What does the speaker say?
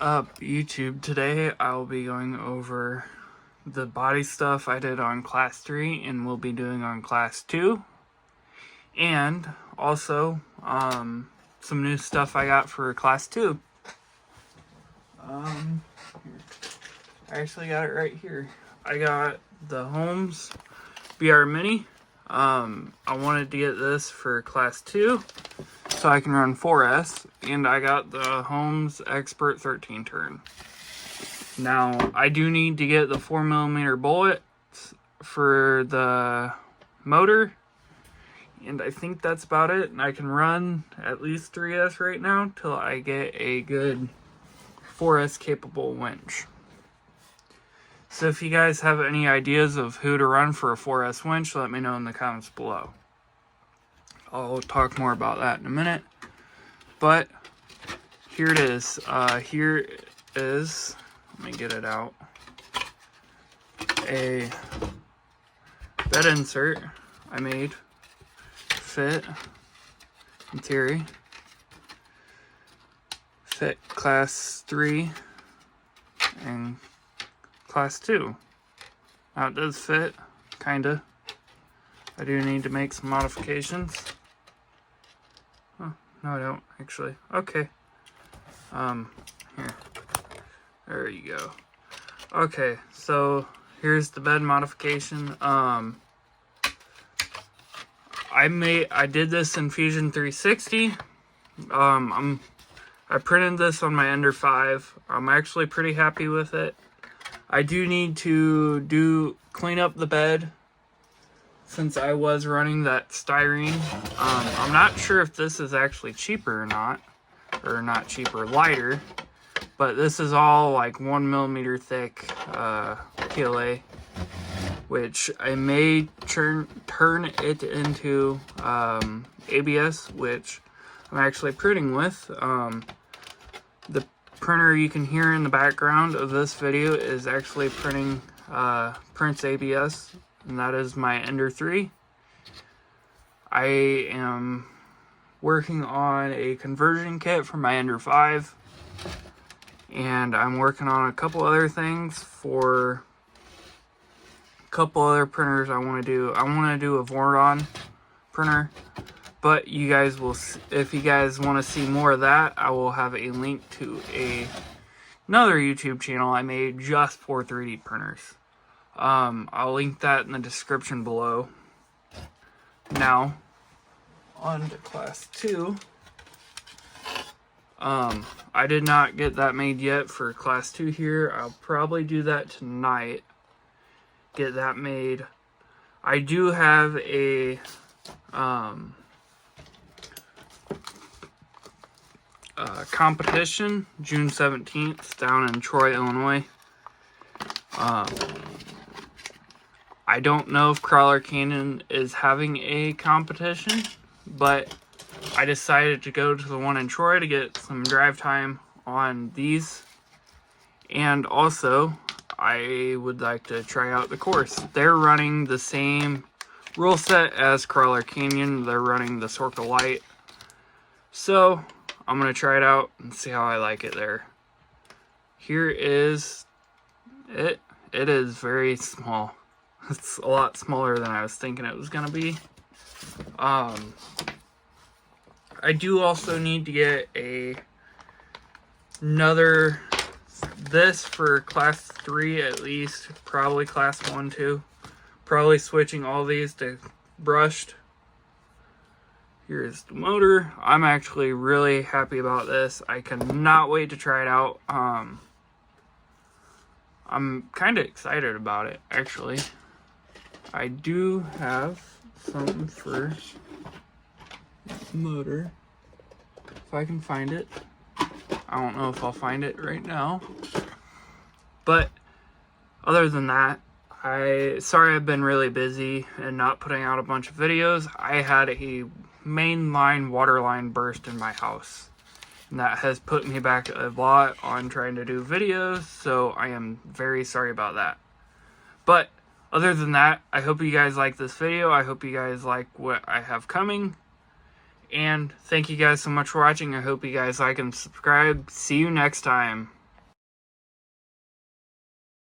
up, YouTube? Today I'll be going over the body stuff I did on Class 3 and will be doing on Class 2. And also, some new stuff I got for Class 2. I actually got it right here. I got the Holmes BR Mini. I wanted to get this for Class 2 so I can run 4S, and I got the Holmes Expert 13 turn. Now, I do need to get the 4mm bullets for the motor, and I think that's about it. And I can run at least 3S right now till I get a good 4S capable winch. So if you guys have any ideas of who to run for a 4S winch, let me know in the comments below. I'll talk more about that in a minute. But here it is. Here is, let me get it out, a bed insert I made, fit, in theory, fit Class 3 and Class 2. Now it does fit, kinda. I do need to make some modifications. Oh, no I don't, actually. Okay. Here. There you go. Okay, so here's the bed modification. I did this in Fusion 360. I printed this on my Ender 5. I'm actually pretty happy with it. I do need to clean up the bed since I was running that styrene. I'm not sure if this is actually cheaper or not cheaper, lighter, but this is all like 1mm thick PLA, which I may turn it into ABS, which I'm actually printing with. The printer you can hear in the background of this video is actually printing prints ABS, and that is my Ender 3. I am working on a conversion kit for my Ender 5, and I'm working on a couple other things for a couple other printers I want to do. I want to do a Voron printer, but you guys will, if you guys want to see more of that, I will have a link to another YouTube channel I made just for 3D printers. I'll link that in the description below. Now, on to Class 2. I did not get that made yet for Class 2 here. I'll probably do that tonight. Get that made. I do have a competition June 17th down in Troy, Illinois. I don't know if Crawler Canyon is having a competition, but I decided to go to the one in Troy to get some drive time on these, and also I would like to try out the course. They're running the same rule set as Crawler Canyon. They're running the Circle Light, so I'm going to try it out and see how I like it there. Here is it. It is very small. It's a lot smaller than I was thinking it was going to be. I do also need to get another, this for Class 3 at least, probably Class 1 too. Probably switching all these to brushed. Here's the motor. I'm actually really happy about this. I cannot wait to try it out. I'm kind of excited about it, actually. I do have something for motor, if I can find it. I don't know if I'll find it right now, but other than that, sorry I've been really busy and not putting out a bunch of videos. I had a main line water line burst in my house, and that has put me back a lot on trying to do videos, so I am very sorry about that. But other than that, I hope you guys like this video. I hope you guys like what I have coming. And thank you guys so much for watching. I hope you guys like and subscribe. See you next time.